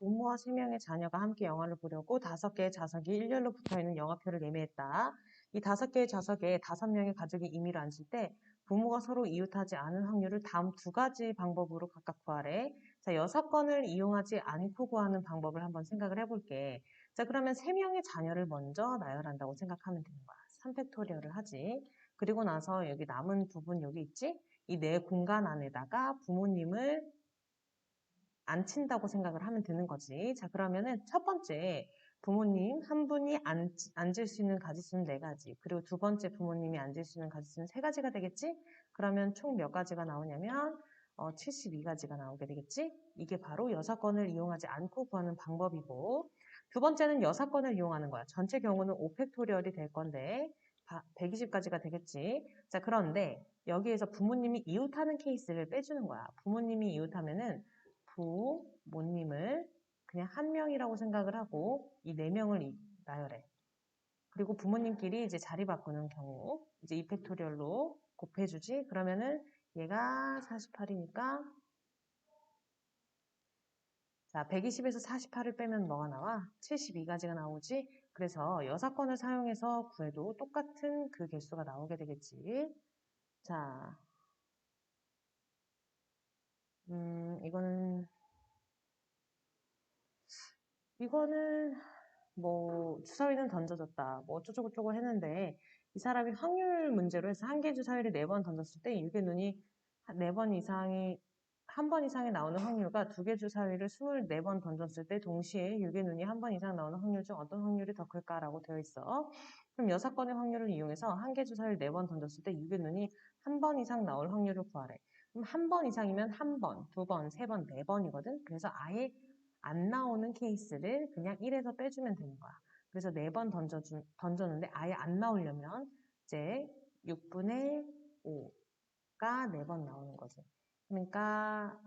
부모와 3명의 자녀가 함께 영화를 보려고 5개의 좌석이 일렬로 붙어있는 영화표를 예매했다. 이 5개의 좌석에 5명의 가족이 임의로 앉을 때 부모가 서로 이웃하지 않은 확률을 다음 2가지 방법으로 각각 구하래. 자, 여사건을 이용하지 않고 구하는 방법을 한번 생각을 해볼게. 자, 그러면 3명의 자녀를 먼저 나열한다고 생각하면 되는 거야. 3팩토리얼을 하지. 그리고 나서 여기 남은 부분 여기 있지? 이 내 공간 안에다가 부모님을 앉힌다고 생각을 하면 되는 거지. 자, 그러면은 첫 번째 부모님 한 분이 앉을 수 있는 가지수는 4가지. 그리고 두 번째 부모님이 앉을 수 있는 가지수는 3가지가 되겠지? 그러면 총 몇 가지가 나오냐면 72가지가 나오게 되겠지? 이게 바로 여사건을 이용하지 않고 구하는 방법이고, 두 번째는 여사건을 이용하는 거야. 전체 경우는 5팩토리얼이 될 건데 120가지가 되겠지. 자, 그런데 여기에서 부모님이 이웃하는 케이스를 빼주는 거야. 부모님이 이웃하면은 부모님을 그냥 한 명이라고 생각을 하고 이 4명을 나열해. 그리고 부모님끼리 이제 자리 바꾸는 경우 이제 이 팩토리얼로 곱해주지. 그러면은 얘가 48이니까 자, 120에서 48을 빼면 뭐가 나와? 72가지가 나오지. 그래서 여사건을 사용해서 구해도 똑같은 그 개수가 나오게 되겠지. 자, 이거는 뭐 주사위는 던져졌다. 뭐 어쩌고저쩌고 했는데 이 사람이 확률 문제로 해서 한 개 주사위를 4번 던졌을 때 유괴 눈이 4번 이상이 한 번 이상이 나오는 확률과 2개 주사위를 24번 던졌을 때 동시에 유괴 눈이 한 번 이상 나오는 확률 중 어떤 확률이 더 클까라고 되어 있어. 그럼 6건의 확률을 이용해서 한 개 주사위를 4번 던졌을 때 유괴 눈이 한 번 이상 나올 확률을 구하래. 그럼 한 번 이상이면 한 번, 2번, 3번, 4번이거든. 그래서 아예 안 나오는 케이스를 그냥 1에서 빼주면 되는 거야. 그래서 4번 던졌는데 아예 안 나오려면 이제 6분의 5가 4번 나오는 거지. 그러니까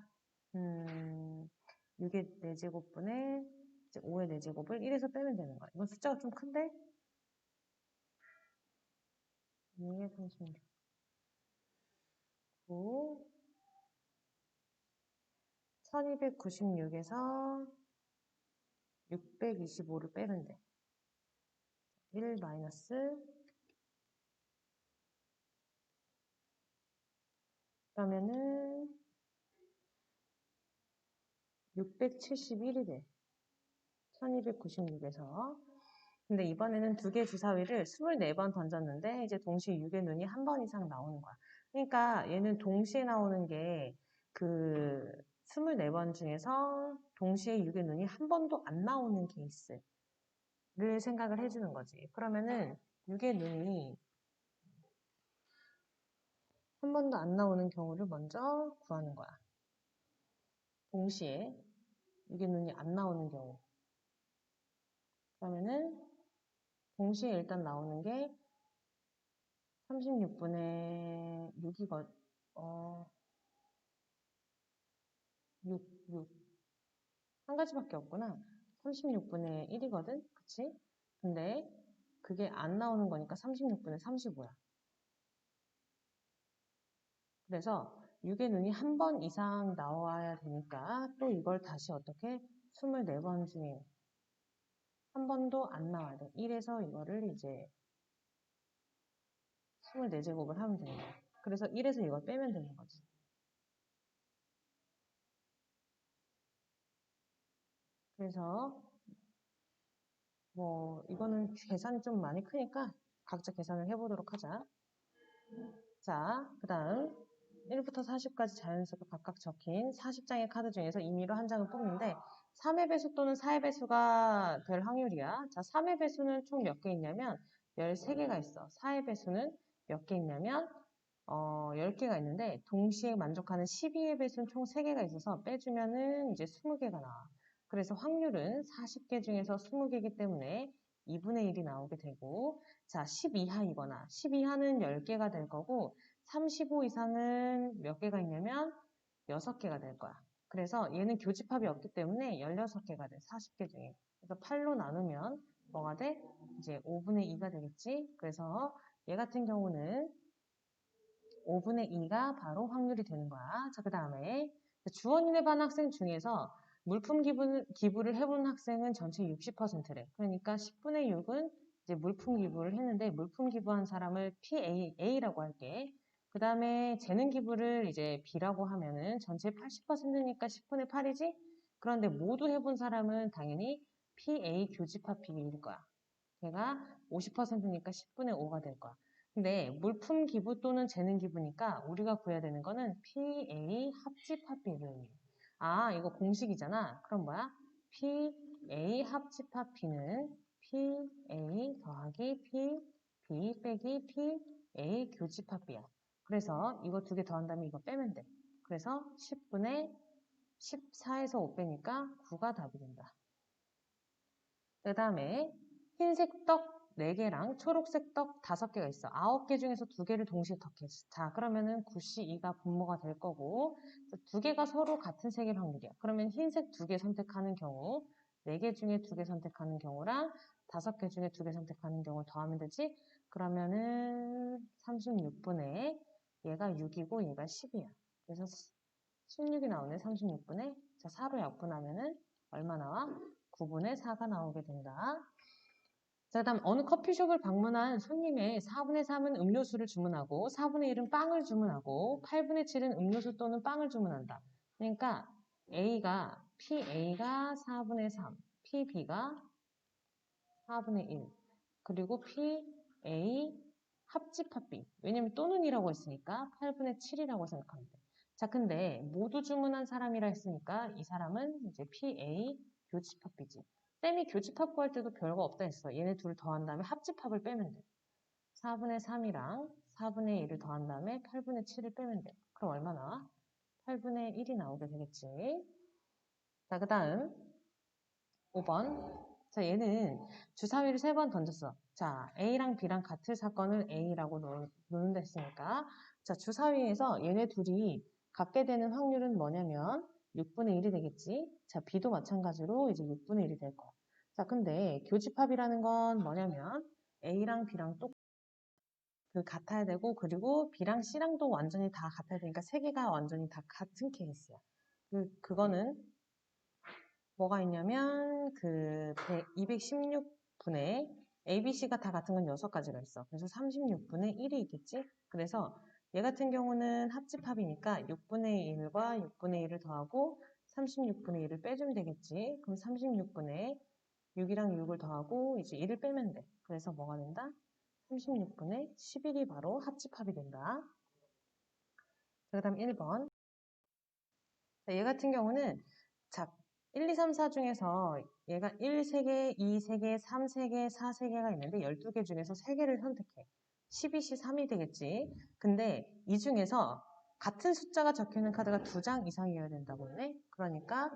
6의 4제곱분의 5의 4제곱을 1에서 빼면 되는 거야. 이건 숫자가 좀 큰데? 2의 36, 9, 1296에서 625를 빼면 돼. 1 마이너스 그러면은 671이 돼. 1296에서. 근데 이번에는 2개 주사위를 24번 던졌는데 이제 동시에 6의 눈이 한 번 이상 나오는 거야. 그러니까 얘는 동시에 나오는 게 그 24번 중에서 동시에 6의 눈이 한 번도 안 나오는 케이스를 생각을 해주는 거지. 그러면은 6의 눈이 한 번도 안 나오는 경우를 먼저 구하는 거야. 동시에 6의 눈이 안 나오는 경우. 그러면은 동시에 일단 나오는 게 36분의 6이거, 6. 한 가지밖에 없구나. 36분의 1이거든? 그치? 근데 그게 안 나오는 거니까 36분의 35야. 그래서 6의 눈이 한 번 이상 나와야 되니까 또 이걸 다시 어떻게 24번 중에 한 번도 안 나와야 돼. 1에서 이거를 이제 24제곱을 하면 되는 거야. 그래서 1에서 이걸 빼면 되는 거지. 그래서 뭐 이거는 계산이 좀 많이 크니까 각자 계산을 해보도록 하자. 자, 그 다음 1부터 40까지 자연수가 각각 적힌 40장의 카드 중에서 임의로 한 장을 뽑는데 3의 배수 또는 4의 배수가 될 확률이야. 자, 3의 배수는 총 몇 개 있냐면 13개가 있어. 4의 배수는 몇 개 있냐면 10개가 있는데 동시에 만족하는 12의 배수는 총 3개가 있어서 빼주면은 이제 20개가 나와. 그래서 확률은 40개 중에서 20개이기 때문에 2분의 1이 나오게 되고 자, 10 이하이거나 10 이하는 10개가 될 거고 35 이상은 몇 개가 있냐면 6개가 될 거야. 그래서 얘는 교집합이 없기 때문에 16개가 돼. 40개 중에. 그래서 8로 나누면 뭐가 돼? 이제 5분의 2가 되겠지? 그래서 얘 같은 경우는 5분의 2가 바로 확률이 되는 거야. 자, 그 다음에 주원인에 반 학생 중에서 물품 기부를 해본 학생은 전체 60%래. 그러니까 10분의 6은 이제 물품 기부를 했는데 물품 기부한 사람을 PA라고 할게. 그 다음에 재능 기부를 이제 B라고 하면은 전체 80%니까 10분의 8이지? 그런데 모두 해본 사람은 당연히 PA 교집합 비율일 거야. 걔가 50%니까 10분의 5가 될 거야. 근데 물품 기부 또는 재능 기부니까 우리가 구해야 되는 거는 PA 합집합 비율이에요. 아, 이거 공식이잖아. 그럼 뭐야? PA 합집합 B는 PA 더하기 B 빼기 PA 교집합 B야. 그래서 이거 두 개 더한다면 이거 빼면 돼. 그래서 10분의 14에서 5 빼니까 9가 답이 된다. 그 다음에 흰색 떡 4개랑 초록색 떡 5개가 있어. 9개 중에서 2개를 동시에 덕해. 자, 그러면은 9C2가 분모가 될 거고 2개가 서로 같은 색일 확률이야. 그러면 흰색 2개 선택하는 경우 4개 중에 2개 선택하는 경우랑 5개 중에 2개 선택하는 경우를 더하면 되지? 그러면은 36분의 얘가 6이고 얘가 10이야. 그래서 16이 나오네. 36분의. 자, 4로 약분하면은 얼마 나와? 9분의 4가 나오게 된다. 자, 그다음 어느 커피숍을 방문한 손님의 4분의 3은 음료수를 주문하고 4분의 1은 빵을 주문하고 8분의 7은 음료수 또는 빵을 주문한다. 그러니까 PA가 4분의 3, PB가 4분의 1, 그리고 PA 합집합 B. 왜냐면 또는이라고 했으니까 8분의 7이라고 생각하면 돼. 자, 근데 모두 주문한 사람이라 했으니까 이 사람은 이제 PA 교집합 B지. 쌤이 교집합 구할 때도 별거 없다 했어. 얘네 둘을 더한 다음에 합집합을 빼면 돼. 4분의 3이랑 4분의 1을 더한 다음에 8분의 7을 빼면 돼. 그럼 얼마 나와? 8분의 1이 나오게 되겠지. 자, 그 다음 5번. 자, 얘는 주사위를 3번 던졌어. 자, A랑 B랑 같은 사건을 A라고 놓는다 했으니까. 자, 주사위에서 얘네 둘이 갖게 되는 확률은 뭐냐면 6분의 1이 되겠지. 자, B도 마찬가지로 이제 6분의 1이 될 거야. 자, 근데 교집합이라는 건 뭐냐면 A랑 B랑 같아야 되고, 그리고 B랑 C랑도 완전히 다 같아야 되니까 세 개가 완전히 다 같은 케이스야. 그거는 뭐가 있냐면 216분의 ABC가 다 같은 건 6가지가 있어. 그래서 36분의 1이 있겠지? 그래서 얘 같은 경우는 합집합이니까 6분의 1과 6분의 1을 더하고 36분의 1을 빼주면 되겠지? 그럼 36분의 6이랑 6을 더하고 이제 1을 빼면 돼. 그래서 뭐가 된다? 36분의 11이 바로 합집합이 된다. 그 다음 1번. 얘 같은 경우는 자, 1, 2, 3, 4 중에서 얘가 1, 3개, 2, 3개, 3, 3개, 4, 3개가 있는데 12개 중에서 3개를 선택해. 12시 3이 되겠지. 근데 이 중에서 같은 숫자가 적혀있는 카드가 2장 이상이어야 된다고 했네. 그러니까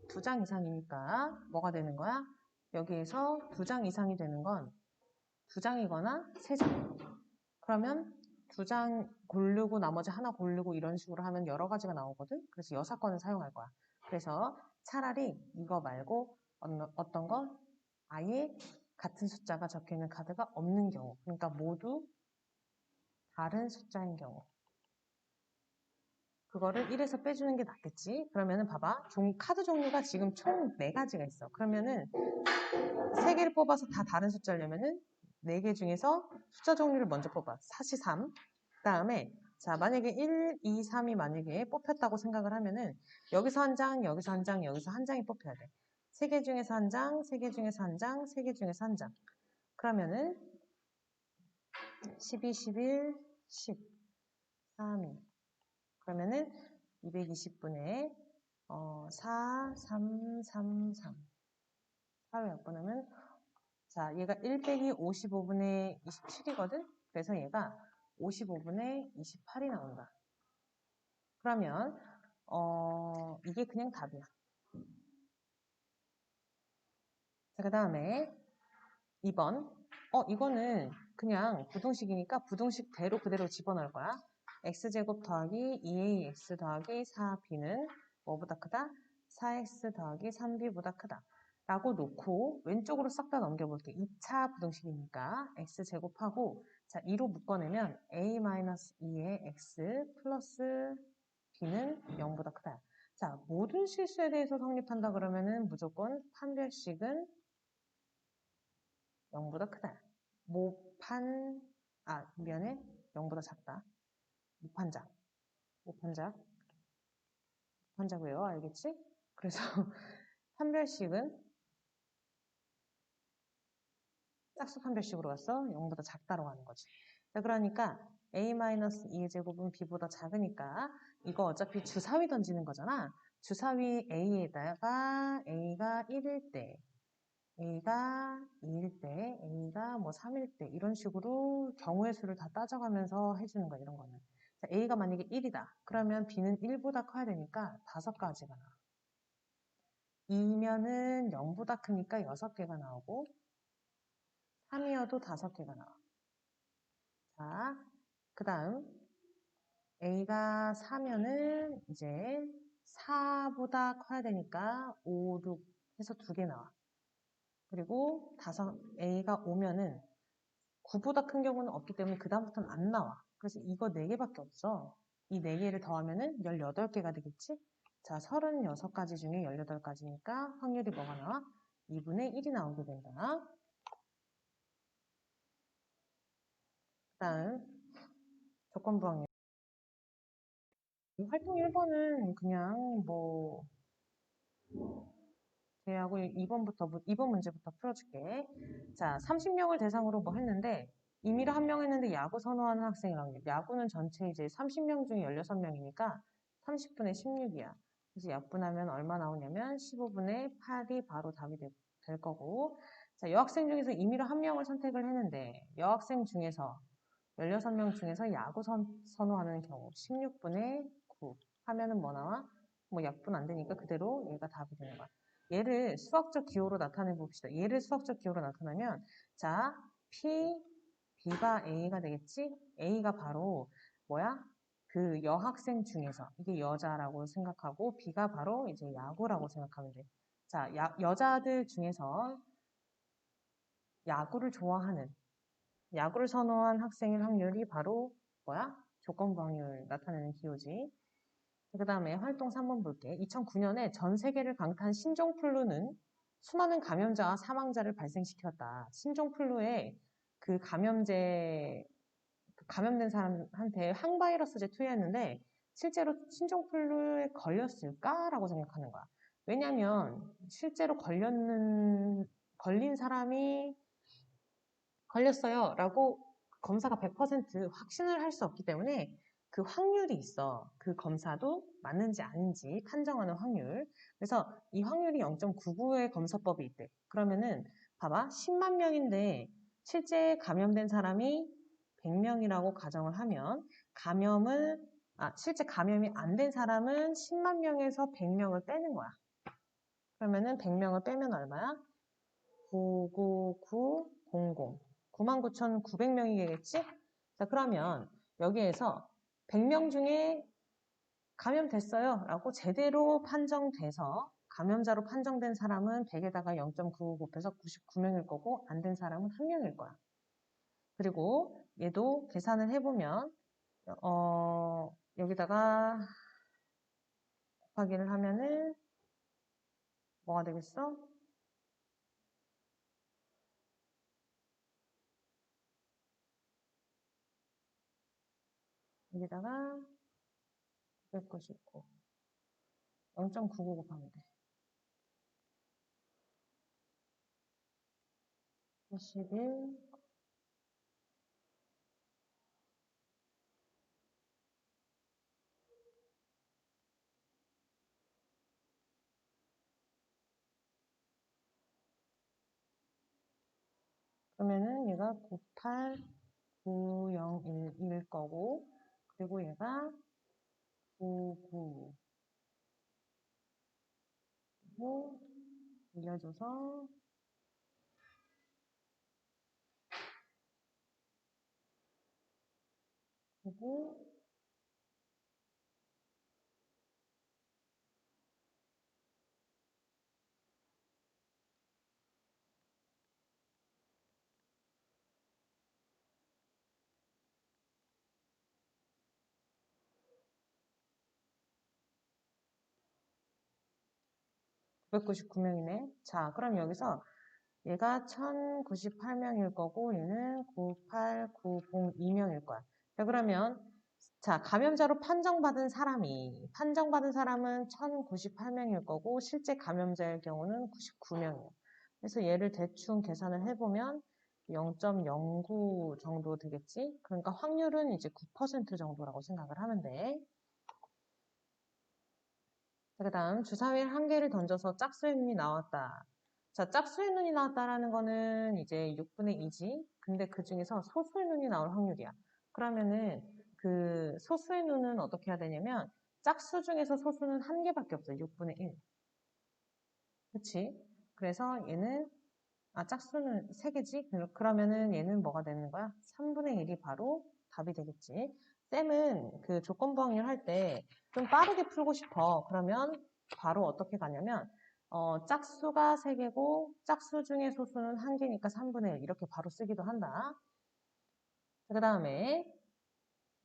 2장 이상이니까 뭐가 되는 거야? 여기에서 2장 이상이 되는 건 2장이거나 3장. 그러면 2장 고르고 나머지 하나 고르고 이런 식으로 하면 여러 가지가 나오거든. 그래서 6건을 사용할 거야. 그래서 차라리 이거 말고 어떤 거? 아예 같은 숫자가 적혀있는 카드가 없는 경우. 그러니까 모두 다른 숫자인 경우. 그거를 1에서 빼주는 게 낫겠지? 그러면은 봐봐. 카드 종류가 지금 총 4가지가 있어. 그러면은 3개를 뽑아서 다 다른 숫자려면은 4개 중에서 숫자 종류를 먼저 뽑아. 4시 3. 그 다음에 자, 만약에 1, 2, 3이 만약에 뽑혔다고 생각을 하면은 여기서 한 장, 여기서 한 장, 여기서 한 장이 뽑혀야 돼. 3개 중에서 한 장, 3개 중에서 한 장, 3개 중에서 한 장. 그러면은 12, 11, 10, 3이. 그러면은 220분의 4, 3, 3, 3. 4로 약분하면 자, 얘가 1 빼기 55분의 27이거든? 그래서 얘가 55분의 28이 나온다. 그러면 이게 그냥 답이야. 자, 그 다음에 2번. 이거는 그냥 부등식이니까 부등식대로 그대로 집어넣을 거야. x제곱 더하기 2ax 더하기 4b는 뭐보다 크다? 4x 더하기 3b보다 크다. 라고 놓고 왼쪽으로 싹 다 넘겨볼게. 2차 부등식이니까 x제곱하고 자 2로 묶어내면 a-2의 x 플러스 b는 0보다 크다. 자, 모든 실수에 대해서 성립한다 그러면은 무조건 판별식은 0보다 크다. 미안해. 0보다 작다. 모판작. 모판자고요. 알겠지? 그래서 판별식은 짝수 판별식으로 갔어. 0보다 작다로 가는 거지. 자, 그러니까 a-2의 제곱은 b보다 작으니까 이거 어차피 주사위 던지는 거잖아. 주사위 a에다가 a가 1일 때, a가 2일 때, a가 뭐 3일 때 이런 식으로 경우의 수를 다 따져가면서 해주는 거야. 이런 거는. 자, a가 만약에 1이다. 그러면 b는 1보다 커야 되니까 5가지가 나와. 2면은 0보다 크니까 6개가 나오고 3이어도 5개가 나와. 자, 그 다음 a가 4면은 이제 4보다 커야 되니까 5, 6 해서 2개 나와. 그리고 a가 5면은 9보다 큰 경우는 없기 때문에 그 다음부터는 안 나와. 그래서 이거 4개밖에 없어. 이 4개를 더하면은 18개가 되겠지? 자, 36가지 중에 18가지니까 확률이 뭐가 나와? 2분의 1이 나오게 된다. 그 다음 조건부 확률. 활동 1번은 그냥 뭐 제하고 2번 문제부터 풀어줄게. 자, 30명을 대상으로 뭐 했는데 임의로 한 명 했는데 야구 선호하는 학생의 확률. 야구는 전체 이제 30명 중에 16명이니까 30분의 16이야. 그래서 약분하면 얼마 나오냐면 15분의 8이 바로 답이 될 거고. 자, 여학생 중에서 임의로 한 명을 선택을 했는데 여학생 중에서 16명 중에서 야구 선호하는 경우 16분의 9 하면은 뭐 나와? 뭐 약분 안 되니까 그대로 얘가 답이 되는 거야. 얘를 수학적 기호로 나타내 봅시다. 얘를 수학적 기호로 나타내면 자, B가 A가 되겠지? A가 바로 뭐야? 그 여학생 중에서 이게 여자라고 생각하고 B가 바로 이제 야구라고 생각하면 돼. 자, 여자들 중에서 야구를 좋아하는 야구를 선호한 학생의 확률이 바로 뭐야? 조건부 확률 나타내는 기호지. 그 다음에 활동 3번 볼게. 2009년에 전 세계를 강타한 신종플루는 수많은 감염자와 사망자를 발생시켰다. 신종플루에 그 감염된 사람한테 항바이러스제 투여했는데 실제로 신종플루에 걸렸을까라고 생각하는 거야. 왜냐면 실제로 걸린 사람이 걸렸어요 라고 검사가 100% 확신을 할 수 없기 때문에 그 확률이 있어. 그 검사도 맞는지 아닌지 판정하는 확률. 그래서 이 확률이 0.99의 검사법이 있대. 그러면은 봐봐. 10만 명인데 실제 감염된 사람이 100명이라고 가정을 하면 실제 감염이 안 된 사람은 10만 명에서 100명을 빼는 거야. 그러면은 100명을 빼면 얼마야? 99900. 99,900명이겠지? 자, 그러면 여기에서 100명 중에 감염됐어요 라고 제대로 판정돼서 감염자로 판정된 사람은 100에다가 0.99 곱해서 99명일 거고 안 된 사람은 1명일 거야. 그리고 얘도 계산을 해보면 여기다가 곱하기를 하면은 뭐가 되겠어? 여기다가 999 0.99 곱하면 돼. 71 그러면은 얘가 98901일 거고 그리고 얘가 99 그리고 올려줘서 99 999명이네. 자, 그럼 여기서 얘가 1098명일 거고 얘는 98902명일 거야. 자, 그러면 자, 감염자로 판정받은 사람은 1098명일 거고 실제 감염자의 경우는 99명이에요. 그래서 얘를 대충 계산을 해보면 0.09 정도 되겠지? 그러니까 확률은 이제 9% 정도라고 생각을 하면 돼. 그 다음 주사위를 한 개를 던져서 짝수의 눈이 나왔다. 자, 짝수의 눈이 나왔다라는 거는 이제 6분의 2지. 근데 그 중에서 소수의 눈이 나올 확률이야. 그러면은 그 소수의 눈은 어떻게 해야 되냐면 짝수 중에서 소수는 한 개밖에 없어요. 6분의 1. 그치? 그래서 얘는 짝수는 3개지? 그러면은 얘는 뭐가 되는 거야? 3분의 1이 바로 답이 되겠지. 쌤은 그 조건부 확률 할 때 좀 빠르게 풀고 싶어. 그러면 바로 어떻게 가냐면, 짝수가 3개고, 짝수 중에 소수는 1개니까 3분의 1. 이렇게 바로 쓰기도 한다. 그 다음에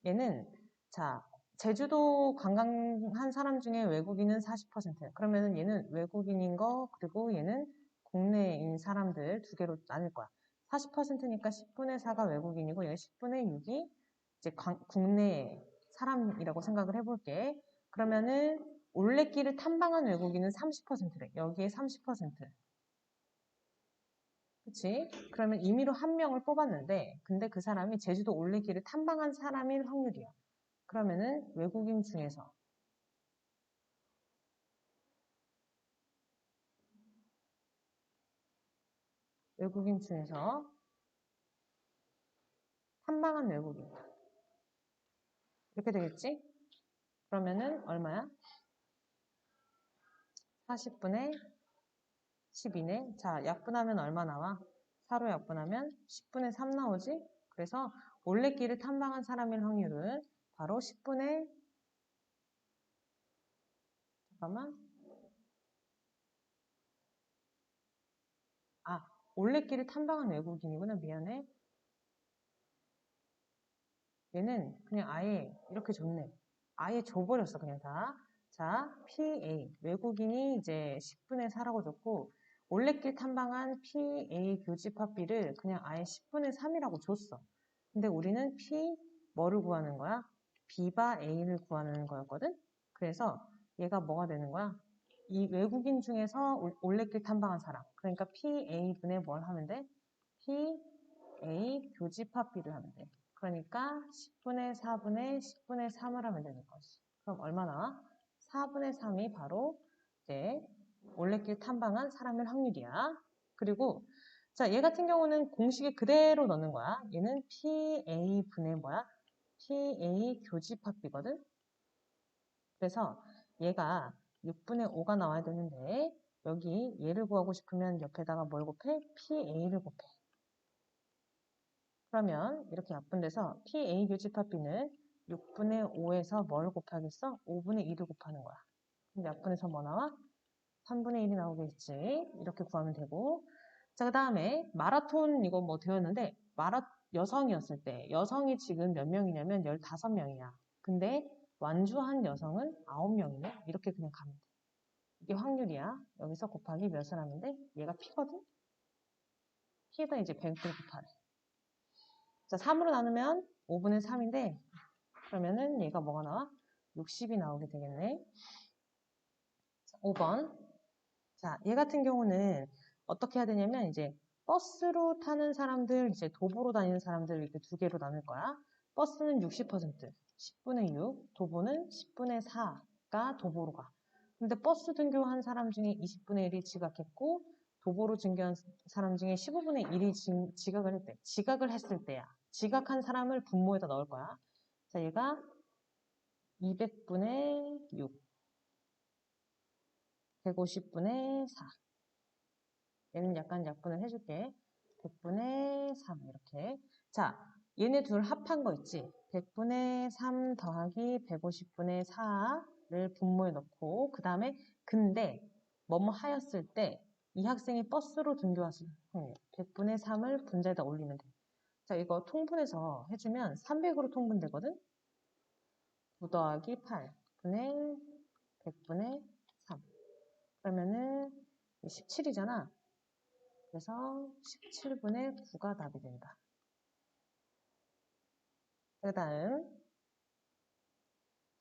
얘는, 자, 제주도 관광한 사람 중에 외국인은 40%. 그러면은 얘는 외국인인 거, 그리고 얘는 국내인 사람들 두 개로 나눌 거야. 40%니까 10분의 4가 외국인이고, 얘 10분의 6이 이제 국내 사람이라고 생각을 해볼게. 그러면은 올레길을 탐방한 외국인은 30%래. 여기에 30%. 그치? 그러면 임의로 한 명을 뽑았는데, 근데 그 사람이 제주도 올레길을 탐방한 사람일 확률이야. 그러면은 외국인 중에서 탐방한 외국인 이렇게 되겠지? 그러면은 얼마야? 40분의 12네. 자, 약분하면 얼마 나와? 4로 약분하면 10분의 3 나오지? 그래서 올레길을 탐방한 사람일 확률은 바로 10분의 잠깐만. 올레길을 탐방한 외국인이구나. 미안해. 얘는 그냥 아예 이렇게 줬네. 아예 줘버렸어, 그냥 다. 자, PA. 외국인이 이제 10분의 4라고 줬고, 올레길 탐방한 PA 교집합비를 그냥 아예 10분의 3이라고 줬어. 근데 우리는 뭐를 구하는 거야? B바 A를 구하는 거였거든? 그래서 얘가 뭐가 되는 거야? 이 외국인 중에서 올레길 탐방한 사람. 그러니까 PA분의 뭘 하면 돼? PA 교집합비를 하면 돼. 그러니까 10분의 4분의 10분의 3을 하면 되는 거지. 그럼 얼마나? 4분의 3이 바로 이제 올레길 탐방한 사람일 확률이야. 그리고 자, 얘 같은 경우는 공식에 그대로 넣는 거야. 얘는 PA분의 뭐야? PA 교집합비거든. 그래서 얘가 6분의 5가 나와야 되는데 여기 얘를 구하고 싶으면 옆에다가 뭘 곱해? PA를 곱해. 그러면 이렇게 약분돼서 PA 교집합비는 6분의 5에서 뭘 곱하겠어? 5분의 2를 곱하는 거야. 그럼 약분해서 뭐 나와? 3분의 1이 나오겠지. 이렇게 구하면 되고. 자, 그 다음에 마라톤 이거 뭐 되었는데 여성이었을 때 여성이 지금 몇 명이냐면 15명이야. 근데 완주한 여성은 9명이네. 이렇게 그냥 가면 돼. 이게 확률이야. 여기서 곱하기 몇을 하면 돼? 얘가 P거든? P에다 이제 100을 곱하래. 자, 3으로 나누면 5분의 3인데 그러면은 얘가 뭐가 나와? 60이 나오게 되겠네. 자, 5번. 자, 얘 같은 경우는 어떻게 해야 되냐면 이제 버스로 타는 사람들, 이제 도보로 다니는 사람들 이렇게 두 개로 나눌 거야. 버스는 60%, 10분의 6, 도보는 10분의 4가 도보로 가. 근데 버스 등교한 사람 중에 20분의 1이 지각했고 도보로 등교한 사람 중에 15분의 1이 지각을 했대. 지각을 했을 때야. 지각한 사람을 분모에다 넣을 거야. 자, 얘가 200분의 6, 150분의 4. 얘는 약간 약분을 해줄게. 100분의 3 이렇게. 자, 얘네 둘 합한 거 있지? 100분의 3 더하기 150분의 4를 분모에 넣고 그 다음에 근데 뭐뭐 하였을 때 이 학생이 버스로 등교했을 확률 100분의 3을 분자에다 올리면 돼. 자, 이거 통분해서 해주면 300으로 통분되거든? 9 더하기 8 분의 100분의 3. 그러면은 17이잖아. 그래서 17분의 9가 답이 된다. 그 다음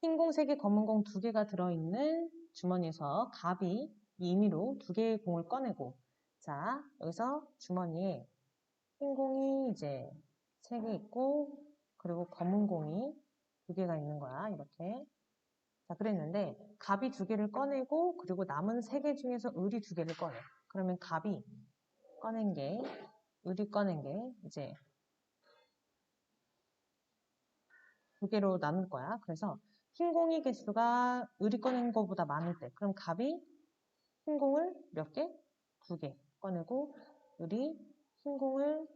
흰 공 3개, 검은 공 2개가 들어있는 주머니에서 갑이 임의로 2개의 공을 꺼내고, 자, 여기서 주머니에 흰 공이 이제 3개 있고, 그리고 검은 공이 2개가 있는 거야, 이렇게. 자, 그랬는데, 갑이 2개를 꺼내고, 그리고 남은 3개 중에서 을이 2개를 꺼내. 그러면 갑이 꺼낸 게, 을이 꺼낸 게, 이제 2개로 나눌 거야. 그래서, 흰 공의 개수가 을이 꺼낸 것보다 많을 때, 그럼 갑이 흰 공을 몇 개? 2개 꺼내고, 을이 흰 공을,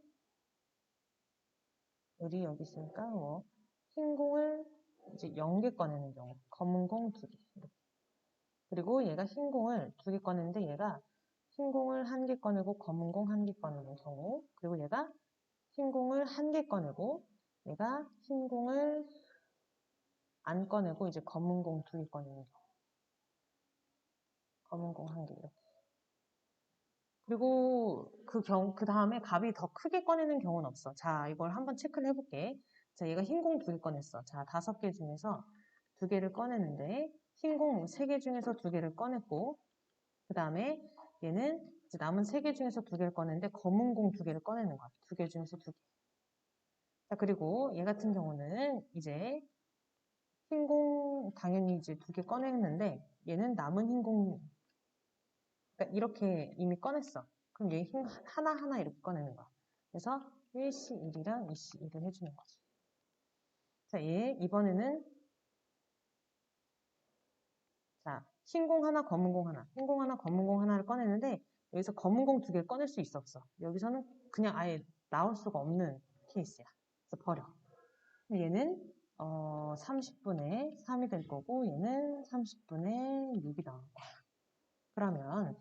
을이 여기 있으니까, 뭐, 흰 공을 이제 0개 꺼내는 경우, 검은 공 2개. 그리고 얘가 흰 공을 2개 꺼내는데 얘가 흰 공을 1개 꺼내고 검은 공 1개 꺼내는 경우, 그리고 얘가 흰 공을 1개 꺼내고 얘가 흰 공을 안 꺼내고 이제 검은 공 2개 꺼내는 경우, 검은 공 1개 이렇게. 그리고 그 다음에 갑이 더 크게 꺼내는 경우는 없어. 자, 이걸 한번 체크를 해볼게. 자, 얘가 흰 공 2개 꺼냈어. 자, 5개 중에서 2개를 꺼내는데 흰 공 3개 중에서 2개를 꺼냈고, 그 다음에 얘는 이제 남은 3개 중에서 2개를 꺼내는데 검은 공 2개를 꺼내는 거야. 2개 중에서 2개. 자, 그리고 얘 같은 경우는 이제 흰 공 당연히 이제 2개 꺼냈는데 얘는 남은 흰 공, 그러니까 이렇게 이미 꺼냈어. 그럼 얘 흰 하나하나 이렇게 꺼내는 거야. 그래서 1C1이랑 2C1을 해주는 거지. 자, 얘 이번에는 자, 흰 공 하나, 검은 공 하나. 흰 공 하나, 검은 공 하나를 꺼내는데 여기서 검은 공 2개를 꺼낼 수 있어, 없어? 여기서는 그냥 아예 나올 수가 없는 케이스야. 그래서 버려. 얘는 30분의 3이 될 거고 얘는 30분의 6이 나올 거야. 그러면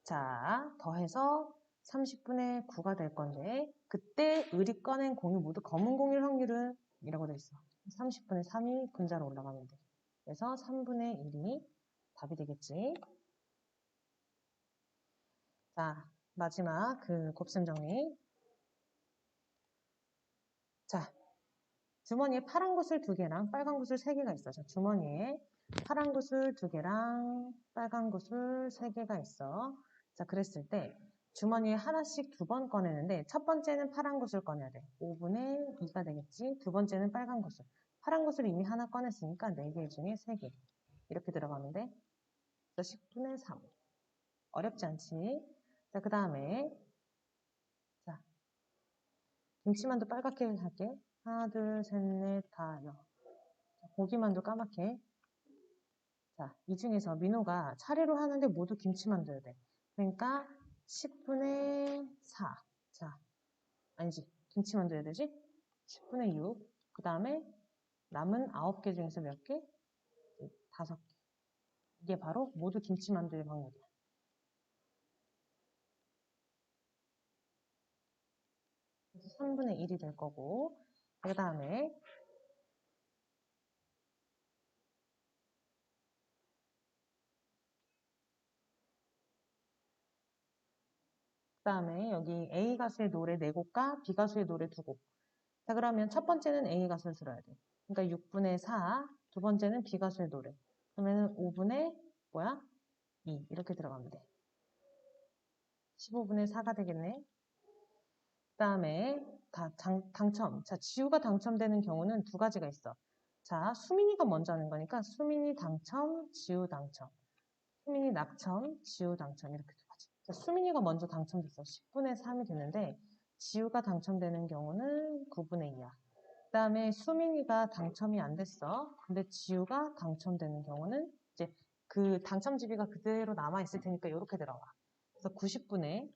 자, 더해서 30분의 9가 될 건데 그때 을이 꺼낸 공이 모두 검은 공일 확률은 이라고 돼 있어. 30분의 3이 분자로 올라가면 돼. 그래서 3분의 1이 답이 되겠지. 자, 마지막 그 곱셈 정리. 자, 주머니에 파란 구슬 2개랑 빨간 구슬 3개가 있어. 자, 주머니에 파란 구슬 2개랑 빨간 구슬 3개가 있어. 자, 그랬을 때 주머니에 하나씩 2번 꺼내는데 첫 번째는 파란 구슬 꺼내야 돼. 5분의 2가 되겠지. 두 번째는 빨간 구슬. 파란 구슬 이미 하나 꺼냈으니까 4개 중에 3개. 이렇게 들어가면 돼. 그래서 10분의 3. 어렵지 않지? 자, 그 다음에 자, 김치만두 빨갛게 할게. 하나, 둘, 셋, 넷, 다, 여. 고기만두 까맣게. 자, 이 중에서 민호가 차례로 하는데 모두 김치만두여야 돼. 그러니까 10분의 4. 자, 아니지. 김치만두 해야 되지? 10분의 6. 그 다음에 남은 9개 중에서 몇 개? 5개. 이게 바로 모두 김치만두의 확률이야. 그래서 3분의 1이 될 거고. 그 다음에 여기 A 가수의 노래 4곡과 B 가수의 노래 2곡. 자, 그러면 첫 번째는 A 가수를 들어야 돼. 그러니까 6분의 4. 두 번째는 B 가수의 노래. 그러면 5분의 뭐야? 2. 이렇게 들어가면 돼. 15분의 4가 되겠네. 그 다음에 당첨. 자, 지우가 당첨되는 경우는 2가지가 있어. 자, 수민이가 먼저 하는 거니까 수민이 당첨, 지우 당첨. 수민이 낙첨, 지우 당첨. 이렇게 2가지. 자, 수민이가 먼저 당첨됐어. 10분의 3이 되는데 지우가 당첨되는 경우는 9분의 2야. 그 다음에 수민이가 당첨이 안 됐어. 근데 지우가 당첨되는 경우는 이제 그 당첨지비가 그대로 남아있을 테니까 이렇게 들어와. 그래서 90분의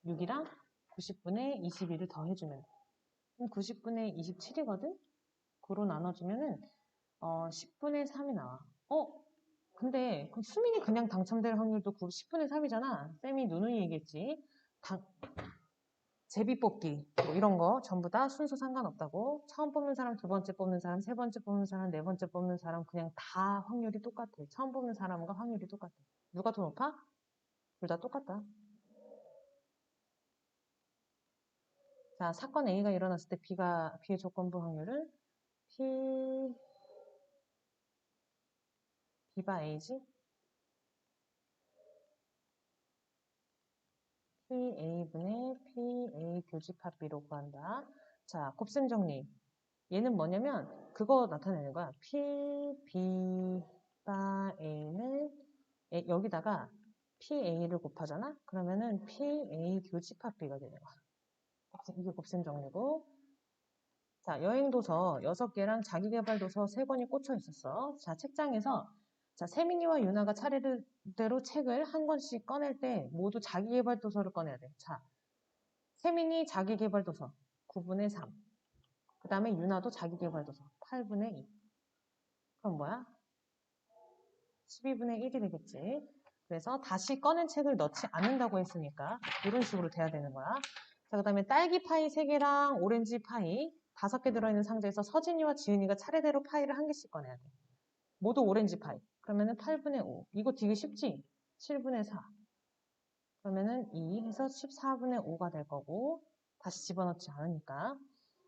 6이랑 90분의 21을 더해주면 돼. 그럼 90분의 27이거든? 그로 나눠주면은 10분의 3이 나와. 근데 그럼 수민이 그냥 당첨될 확률도 10분의 3이잖아. 쌤이 누누이 얘기했지. 제비 뽑기 뭐 이런 거 전부 다 순서 상관없다고. 처음 뽑는 사람, 두 번째 뽑는 사람, 세 번째 뽑는 사람, 네 번째 뽑는 사람 그냥 다 확률이 똑같아. 처음 뽑는 사람과 확률이 똑같아. 누가 더 높아? 둘 다 똑같다. 자, 사건 A가 일어났을 때 B의 조건부 확률은 B바 A지? PA분의 PA 교집합 B로 구한다. 자, 곱셈 정리. 얘는 뭐냐면 그거 나타내는 거야. P, B바 A는 여기다가 PA를 곱하잖아? 그러면은 PA 교집합 B가 되는 거야. 이게 곱셈 정리고. 자, 여행도서 6개랑 자기계발도서 3권이 꽂혀 있었어. 자, 책장에서 자, 세민이와 유나가 차례대로 책을 한 권씩 꺼낼 때 모두 자기계발도서를 꺼내야 돼. 자, 세민이 자기계발도서 9분의 3. 그 다음에 유나도 자기계발도서 8분의 2. 그럼 뭐야? 12분의 1이 되겠지. 그래서 다시 꺼낸 책을 넣지 않는다고 했으니까 이런 식으로 돼야 되는 거야. 자, 그 다음에 딸기 파이 3개랑 오렌지 파이 5개 들어있는 상자에서 서진이와 지은이가 차례대로 파이를 한 개씩 꺼내야 돼. 모두 오렌지 파이. 그러면은 8분의 5. 이거 되게 쉽지? 7분의 4. 그러면은 2 해서 14분의 5가 될 거고 다시 집어넣지 않으니까.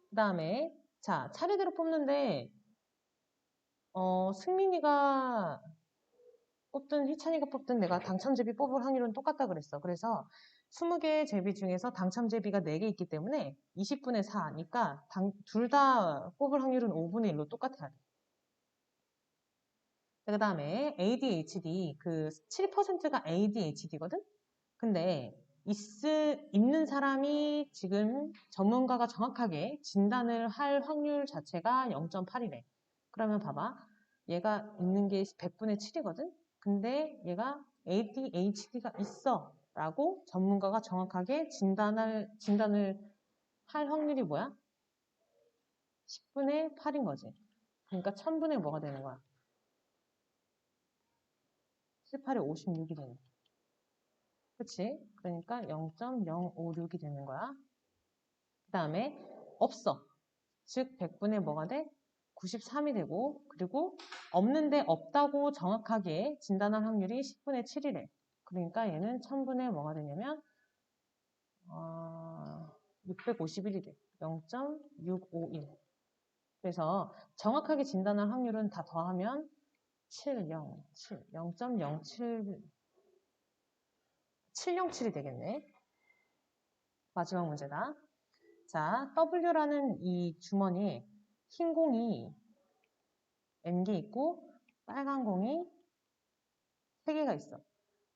그 다음에 자, 차례대로 뽑는데 승민이가 뽑든 희찬이가 뽑든 내가 당첨제비 뽑을 확률은 똑같다 그랬어. 그래서 20개의 제비 중에서 당첨제비가 4개 있기 때문에 20분의 4니까 둘 다 뽑을 확률은 5분의 1로 똑같아야 돼. 그 다음에 ADHD, 그 7%가 ADHD거든? 근데 있는 사람이 지금 전문가가 정확하게 진단을 할 확률 자체가 0.8이래. 그러면 봐봐. 얘가 있는 게 100분의 7이거든? 근데 얘가 ADHD가 있어. 라고 전문가가 정확하게 진단을 할 확률이 뭐야? 10분의 8인 거지. 그러니까 1000분의 뭐가 되는 거야? 7, 8에 56이 되는 거야. 그치? 그러니까 0.056이 되는 거야. 그 다음에 없어. 즉 100분의 뭐가 돼? 93이 되고 그리고 없는데 없다고 정확하게 진단할 확률이 10분의 7이래. 그러니까 얘는 1000분의 뭐가 되냐면 651이 돼. 0.651. 그래서 정확하게 진단할 확률은 다 더하면 7, 0, 7, 0.07, 707이 되겠네. 마지막 문제다. 자, W라는 이 주머니에 흰 공이 N개 있고 빨간 공이 3개가 있어.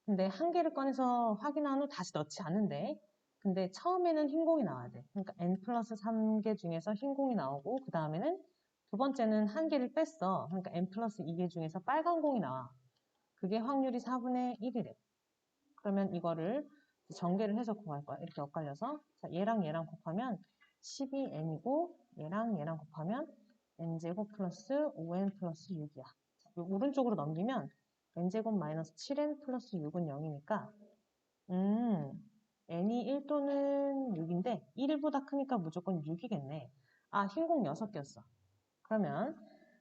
근데 한 개를 꺼내서 확인한 후 다시 넣지 않는데 근데 처음에는 흰 공이 나와야 돼. 그러니까 N 플러스 3개 중에서 흰 공이 나오고 그 다음에는 두 번째는 한 개를 뺐어. 그러니까 N 플러스 2개 중에서 빨간 공이 나와. 그게 확률이 4분의 1이래. 그러면 이거를 전개를 해서 구할 거야. 이렇게 엇갈려서 자, 얘랑 얘랑 곱하면 12n이고 얘랑 곱하면 n제곱 플러스 5n 플러스 6이야. 자, 오른쪽으로 넘기면 n제곱 마이너스 7n 플러스 6은 0이니까 n이 1 또는 6인데 1보다 크니까 무조건 6이겠네. 아, 흰 공 6개였어. 그러면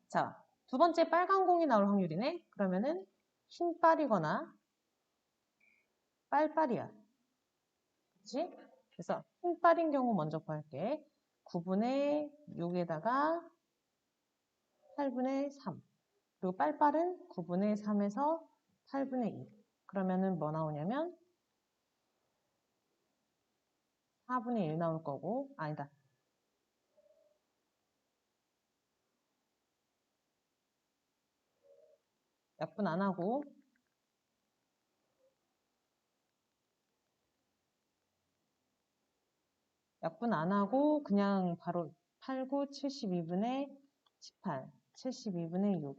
자, 두 번째 빨간 공이 나올 확률이네. 그러면은 흰빨이거나 빨빨이야. 그치? 그래서 흰빨인 경우 먼저 구할게. 9분의 6에다가 8분의 3. 그리고 빨빨은 9분의 3에서 8분의 2. 그러면은 뭐 나오냐면 4분의 1 나올 거고, 아니다. 약분 안 하고 그냥 바로 8, 9, 72분의 18, 72분의 6.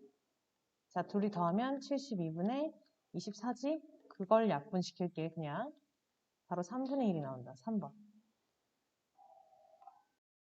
자, 둘이 더하면 72분의 24지? 그걸 약분시킬게, 그냥. 바로 3분의 1이 나온다, 3번.